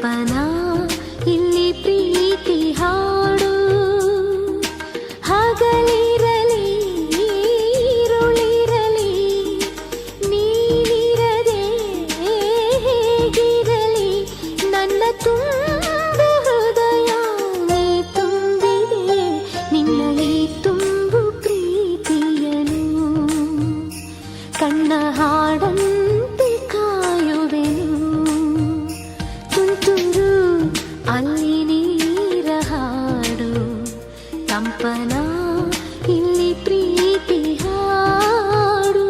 ಕಂಪನ ಇಲ್ಲಿ ಪ್ರೀತಿ ಹಾಡು ಹಗಲಿರಲಿ ಇರುಳಿರಲಿ ನೀನಿರದೆ ಹೇಗಿರಲಿ ನನ್ನ ತುಂಬು ಹೃದಯ ನೀ ತುಂಬಿದೆ ನಿನ್ನ ಈ ತುಂಬು ಪ್ರೀತಿಯನು ಕಣ್ಣ ಹಾಡಂತೆ ಕಾಯುವೆನು ತುಂತುರು ಅಲ್ಲಿ ನೀರ ಹಾಡು ಕಂಪನ ಇಲ್ಲಿ ಪ್ರೀತಿ ಹಾಡು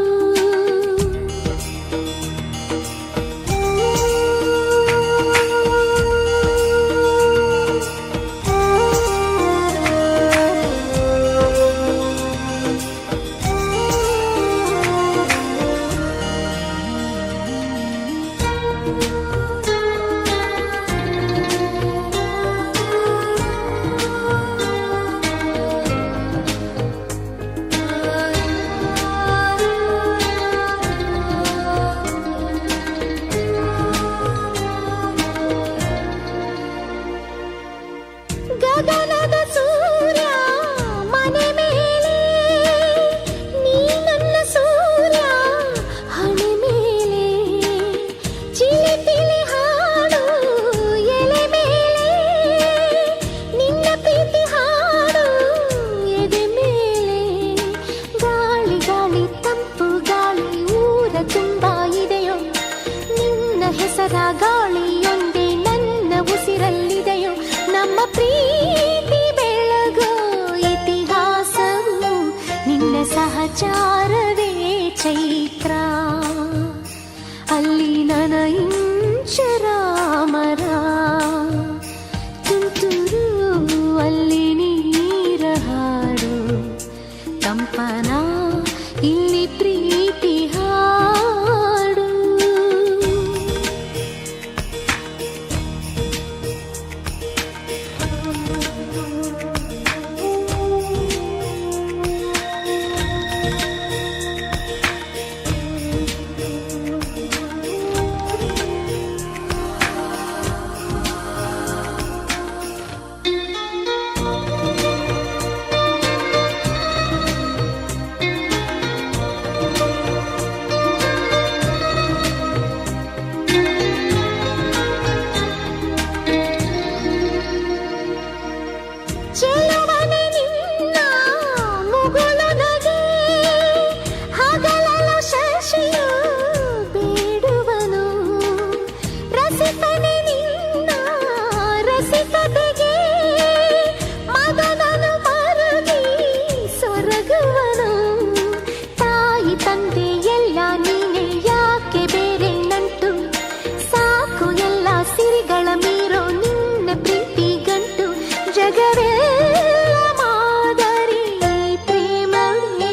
ಗಗನದ ಸೂರ್ಯ ಮನೆ ಮೇಲೆ ನೀ ನನ್ನ ಸೂರ್ಯ ಹಣೆ ಮೇಲೆ ಚಿಲಿಪಿಲಿ ಹಾಡು ಎಲೆ ಮೇಲೆ ನಿನ್ನ ಪ್ರೀತಿ ಹಾಡು ಎದೆ ಮೇಲೆ ಗಾಳಿ ಗಾಳಿ ತಂಪು ಗಾಳಿ ಊರ ತುಂಬ ಇದೆಯೋ ನಿನ್ನ ಹೆಸರ ಗಾಳಿಯೊಂದೇ ನನ್ನ ಉಸಿರಲ್ಲಿದೆಯೋ ನಮ್ಮ ಪ್ರೀತಿ ಬೆಳಗೋ ಇತಿಹಾಸವು ನಿನ್ನ ಸಹಚಾರವೇ ಚೈತ್ರ ಅಲ್ಲಿ ನನ ಇಂಚರಾಮರ ತುಂತುರು ಅಲ್ಲಿ ನೀರ ಹಾಡು ಕಂಪನ ಇಲ್ಲಿ ಪ್ರೀತಿ ಹಾಡು ಚೆಲುವನೆ ನಿನ್ನ ಮುಗುಳು ನಗೆ ಹಗಲಲು ಶಶಿಯು ಬೇಡುವನು ರಸಿಕನೆ ನಿನ್ನ ರಸಿಕತೆಗೆ ಮಗನನು ಮರುಗಿ ಸೊರಗುವನು ತಾಯಿ ತಂದೆ ಎಲ್ಲ ನೀನೆ ಯಾಕೆ ಬೇರೆ ನಂಟು ಸಾಕು ಎಲ್ಲ ಸಿರಿಗಳ ಮೀರೋ ನಿನ್ನ ಪ್ರೀತಿ ಗಂಟು ಜಗವೇ ಮಾದರಿ ಪ್ರೇಮವೇ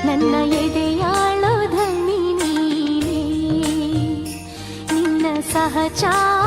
ನನ್ನ ಎದೆಯಾಳೋ ಧನಿ ನೀನೇ ನಿನ್ನ ಸಹಚಾರ